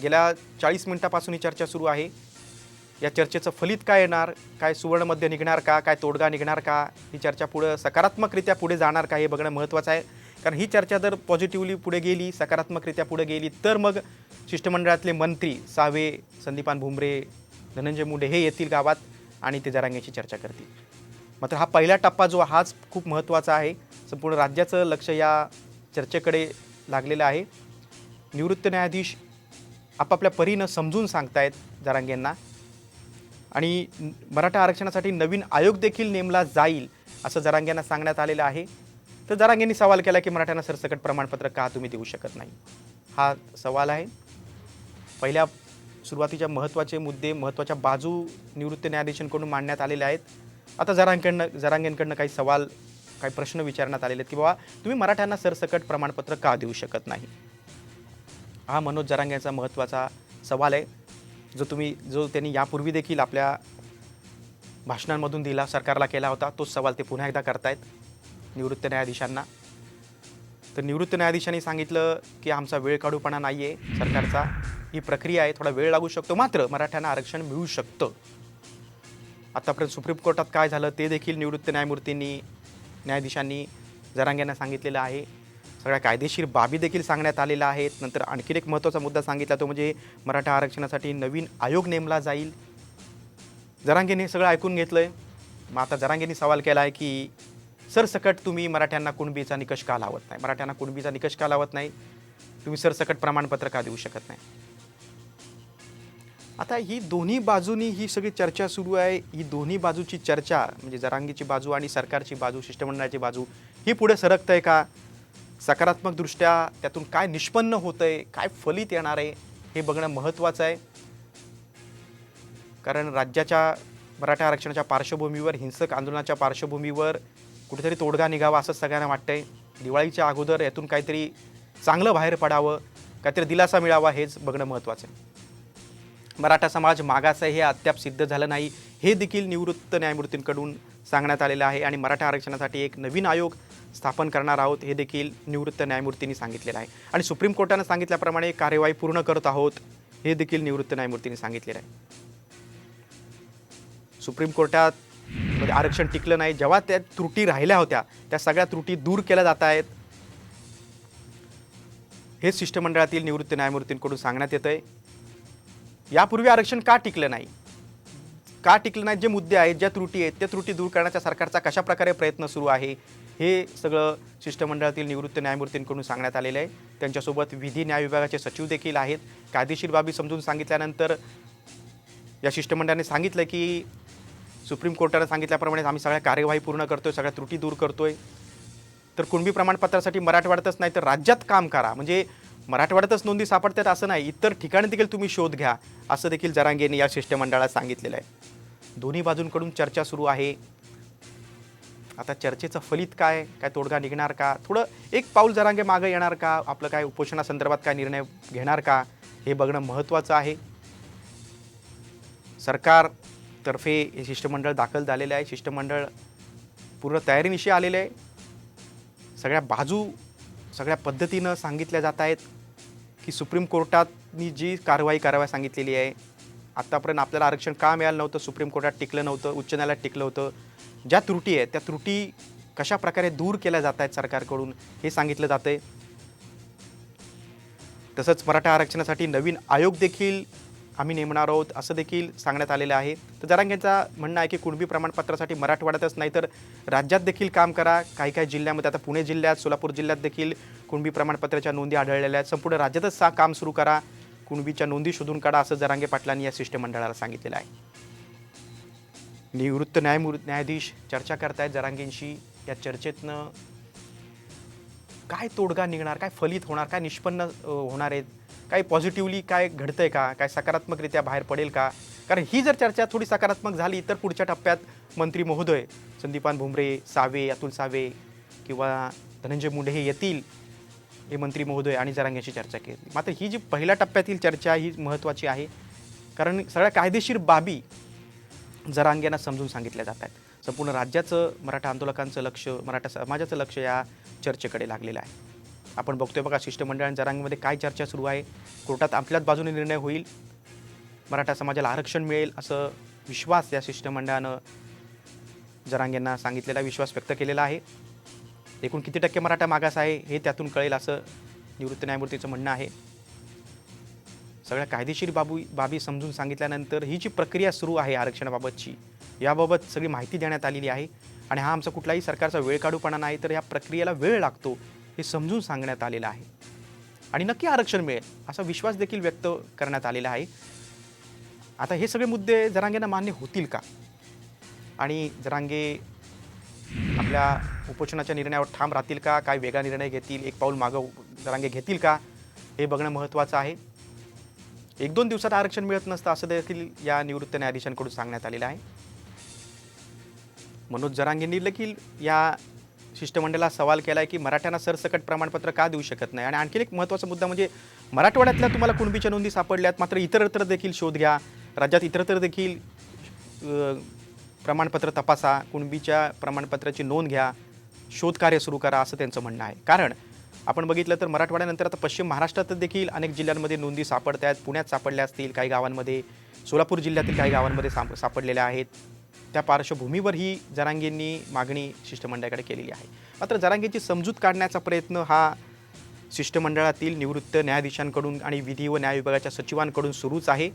गेल्या 40 मिनिटापासून ही चर्चा सुरू आहे. या चर्चेचं फलित काय येणार, काय सुवर्णमध्य निघणार का, काय तोडगा निघणार का, ही चर्चा पुढे सकारात्मकरित्या पुढे जाणार का हे बघणं महत्त्वाचं आहे. कारण ही चर्चा जर पॉझिटिव्हली पुढे गेली, सकारात्मकरित्या पुढे गेली, तर मग शिष्टमंडळातले मंत्री सावे, संदीपान भुमरे, धनंजय मुंडे हे येतील गावात आणि ते जरांगेची चर्चा करतील. मात्र हा पहिला टप्पा जो हाच खूप महत्त्वाचा आहे. संपूर्ण राज्याचं लक्ष या चर्चेकडे लागलेलं आहे. निवृत्त न्यायाधीश आपापल्या परीनं समजून सांगतायत जरांगेंना आणि मराठा आरक्षणासाठी नवीन आयोग देखील नेमला जाईल असं जरांगेंना सांगण्यात आलेलं आहे. तर जरांगेंनी सवाल केला की मराठ्यांना सरसकट प्रमाणपत्र का तुम्ही देऊ शकत नाही, हा सवाल आहे. पहिल्या सुरुवातीच्या महत्त्वाचे मुद्दे, महत्त्वाच्या बाजू निवृत्त न्यायाधीशांकडून मांडण्यात आलेल्या आहेत. आता जरांगेंकडनं काही सवाल, काही प्रश्न विचारण्यात आलेले आहेत की बाबा तुम्ही मराठ्यांना सरसकट प्रमाणपत्र का देऊ शकत नाही. हा मनोज जरांगेंचा महत्त्वाचा सवाल आहे, जो त्यांनी यापूर्वी देखील आपल्या भाषणांमधून दिला, सरकारला केला होता. तोच सवाल ते पुन्हा एकदा करतायत निवृत्त न्यायाधीशांना. तर निवृत्त न्यायाधीशांनी सांगितलं की आमचा वेळ काढूपणा नाही आहे सरकारचा, ही प्रक्रिया आहे, थोडा वेळ लागू शकतो, मात्र मराठ्यांना आरक्षण मिळू शकतं. आतापर्यंत सुप्रीम कोर्टात काय झालं ते देखील निवृत्त न्यायाधीशांनी जरांगेंना सांगितलेलं आहे. सगळ्या कायदेशीर बाबी देखील सांगण्यात आलेल्या आहेत. नंतर आणखीन एक महत्त्वाचा मुद्दा सांगितला तो म्हणजे मराठा आरक्षणासाठी नवीन आयोग नेमला जाईल. जरांगेंनी हे सगळं ऐकून घेतलंय. मग आता जरांगेंनी सवाल केला आहे की सरसकट तुम्ही मराठ्यांना कुणबीचा निकष का लावत नाही, मराठ्यांना कुणबीचा निकष का लावत नाही, तुम्ही सरसकट प्रमाणपत्र का देऊ शकत नाही. आता ही दोन्ही बाजूनी ही सगळी चर्चा सुरू आहे. ही दोन्ही बाजूची चर्चा म्हणजे जरांगेची बाजू आणि सरकारची बाजू, शिष्टमंडळाची बाजू, ही पुढे सरकतंय का, सकारात्मकदृष्ट्या त्यातून काय निष्पन्न होतंय, काय फलित येणार आहे हे बघणं महत्त्वाचं आहे. कारण राज्याच्या मराठा आरक्षणाच्या पार्श्वभूमीवर, हिंसक आंदोलनाच्या पार्श्वभूमीवर कुठेतरी तोडगा निघावा असं सगळ्यांना वाटतंय. दिवाळीच्या अगोदर यातून काहीतरी चांगलं बाहेर पडावं, काहीतरी दिलासा मिळावा हेच बघणं महत्त्वाचं आहे. मराठा समाज मागास आहे हे अद्याप सिद्ध झालं नाही, हे देखील निवृत्त न्यायमूर्तींकडून सांगण्यात आलेलं आहे. आणि मराठा आरक्षणासाठी एक नवीन आयोग स्थापन करणार आहोत हे देखील निवृत्त न्यायमूर्तींनी सांगितलेलं आहे. आणि सुप्रीम कोर्टानं सांगितल्याप्रमाणे कार्यवाही पूर्ण करत आहोत हे देखील निवृत्त न्यायमूर्तींनी सांगितलेलं आहे. सुप्रीम कोर्टात आरक्षण टिकलं नाही, जेव्हा त्या त्रुटी राहिल्या होत्या त्या सगळ्या त्रुटी दूर केल्या जात आहेत हे शिष्टमंडळातील निवृत्त न्यायमूर्तींकडून सांगण्यात येतं आहे. यापूर्वी आरक्षण का टिकलं नाही, जे मुद्दे आहेत, ज्या त्रुटी आहेत, त्या त्रुटी दूर करण्याचा सरकारचा कशा प्रकारे प्रयत्न सुरू आहे हे सगळं शिष्टमंडळातील निवृत्त न्यायमूर्तींकडून सांगण्यात आलेलं आहे. त्यांच्यासोबत विधी न्याय विभागाचे सचिव देखील आहेत. कायदेशीर बाबी समजून सांगितल्यानंतर या शिष्टमंडळाने सांगितलं की सुप्रीम कोर्टाने सांगितल्याप्रमाणे आम्ही सगळ्या कार्यवाही पूर्ण करतोय, सगळ्या त्रुटी दूर करतोय. तर कुणबी प्रमाणपत्रासाठी मराठवाड्यातच नाही तर राज्यात काम करा, म्हणजे मराठवाड्यातच नोंदी सापडतात असं नाही, इतर ठिकाणी देखील तुम्ही शोध घ्या असं देखील जरांगेंनी या शिष्टमंडळाला सांगितलेलं आहे. दोन्ही बाजूंकडून चर्चा सुरू आहे. आता चर्चेचं फलित काय तोडगा निघणार का, थोडं एक पाऊल जरांगे मागे येणार का, आपलं काय उपोषणासंदर्भात काय निर्णय घेणार का हे बघणं महत्त्वाचं आहे. सरकारतर्फे हे शिष्टमंडळ दाखल झालेलं आहे. शिष्टमंडळ पूर्ण तयारीनिशी आलेलं आहे. सगळ्या बाजू सगळ्या पद्धतीनं सांगितल्या जात आहेत की सुप्रीम कोर्टातनी जी कारवाई सांगितलेली आहे, आत्तापर्यंत आपल्याला आरक्षण का मिळालं नव्हतं, सुप्रीम कोर्टात टिकलं नव्हतं, उच्च न्यायालयात टिकलं होतं, ज्या त्रुटी आहेत त्या त्रुटी कशा प्रकारे दूर केल्या जात आहेत सरकारकडून हे सांगितलं जातं आहे. तसंच मराठा आरक्षणासाठी नवीन आयोग देखील आम्ही नेमणार आहोत असं देखील सांगण्यात आलेलं आहे. तर जरांगेंचा म्हणणं आहे की कुणबी प्रमाणपत्रासाठी मराठवाड्यातच नाही तर राज्यात देखील काम करा. काही जिल्ह्यामध्ये, आता पुणे जिल्ह्यात, सोलापूर जिल्ह्यात देखील कुणबी प्रमाणपत्राच्या नोंदी आढळलेल्या आहेत. संपूर्ण राज्यातच काम सुरू करा, कुणबीच्या नोंदी शोधून काढा असं जरांगे पाटलांनी या शिष्टमंडळाला सांगितलेलं आहे. निवृत्त न्यायाधीश चर्चा करतायत जरांगेंशी. या चर्चेतनं काय तोडगा निघणार, काय फलित होणार, काय निष्पन्न होणार आहेत, काही पॉझिटिव्हली काय घडतंय का, काय सकारात्मकरित्या बाहेर पडेल का. कारण ही जर चर्चा थोडी सकारात्मक झाली तर पुढच्या टप्प्यात मंत्री महोदय संदीपान भुमरे, सावे, अतुल सावे किंवा धनंजय मुंडे हे येतील, हे मंत्री महोदय आणि जरांगेंशी चर्चा केली. मात्र ही जी पहिल्या टप्प्यातील चर्चा ही महत्त्वाची आहे, कारण सगळ्या कायदेशीर बाबी जरांगेंना समजून सांगितल्या जात आहेत. संपूर्ण राज्याचं, मराठा आंदोलकांचं लक्ष, मराठा समाजाचं लक्ष या चर्चेकडे लागलेलं आहे. आपण बघतोय बघा शिष्टमंडळ आणि जरांगेमध्ये काय चर्चा सुरू आहे. कोर्टात आपल्याच बाजूने निर्णय होईल, मराठा समाजाला आरक्षण मिळेल असं विश्वास या शिष्टमंडळानं जरांगेंना सांगितलेला, विश्वास व्यक्त केलेला आहे. एकूण किती टक्के मराठा मागास आहे हे त्यातून कळेल असं निवृत्त न्यायमूर्तीचं म्हणणं आहे. सगळ्या कायदेशीर बाबी समजून सांगितल्यानंतर ही जी प्रक्रिया सुरू आहे आरक्षणाबाबतची, याबाबत सगळी माहिती देण्यात आलेली आहे. आणि हा आमचा कुठलाही सरकारचा वेळ काढूपणा नाही, तर या प्रक्रियेला वेळ लागतो हे समजून सांगण्यात आलेलं आहे. आणि नक्की आरक्षण मिळेल असा विश्वास देखील व्यक्त करण्यात आलेला आहे. आता हे सगळे मुद्दे जरांगेंना मान्य होतील का, आणि जरांगे आपल्या उपोषणाच्या निर्णयावर ठाम राहतील का, काय वेगळा निर्णय घेतील, एक पाऊल मागं जरांगे घेतील का, हे बघणं महत्त्वाचं आहे. 1-2 दिवसात आरक्षण मिळत नसतं असं देखील या निवृत्त न्यायाधीशांकडून सांगण्यात आलेलं आहे. मनोज जरांगेंनी देखील या शिष्टमंडळाला सवाल केला आहे की मराठ्यांना सरसकट प्रमाणपत्र का देऊ शकत नाही. आणि आणखी एक महत्त्वाचा मुद्दा म्हणजे मराठवाड्यातल्या तुम्हाला कुणबीच्या नोंदी सापडल्यात, मात्र इतरत्र देखील शोध घ्या, राज्यात इतरत्र देखील प्रमाणपत्र तपासा, कुणबीच्या प्रमाणपत्राची नोंद घ्या, शोधकार्य सुरू करा असं त्यांचं म्हणणं आहे. कारण आपण बघितलं तर मराठवाड्यानंतर आता पश्चिम महाराष्ट्रात देखील अनेक जिल्ह्यांमध्ये नोंदी सापडत आहेत. पुण्यात सापडल्या असतील काही गावांमध्ये, सोलापूर जिल्ह्यातील काही गावांमध्ये सापडलेल्या आहेत. त्या पार्श्वभूमीवर ही जरांगेंनी मागणी शिष्टमंडळाकडे केलेली आहे. मात्र जरांगेंची समजूत काढण्याचा प्रयत्न हा शिष्टमंडळातील निवृत्त न्यायाधीशांकडून आणि विधी व न्याय विभागाच्या सचिवांकडून सुरूच आहे.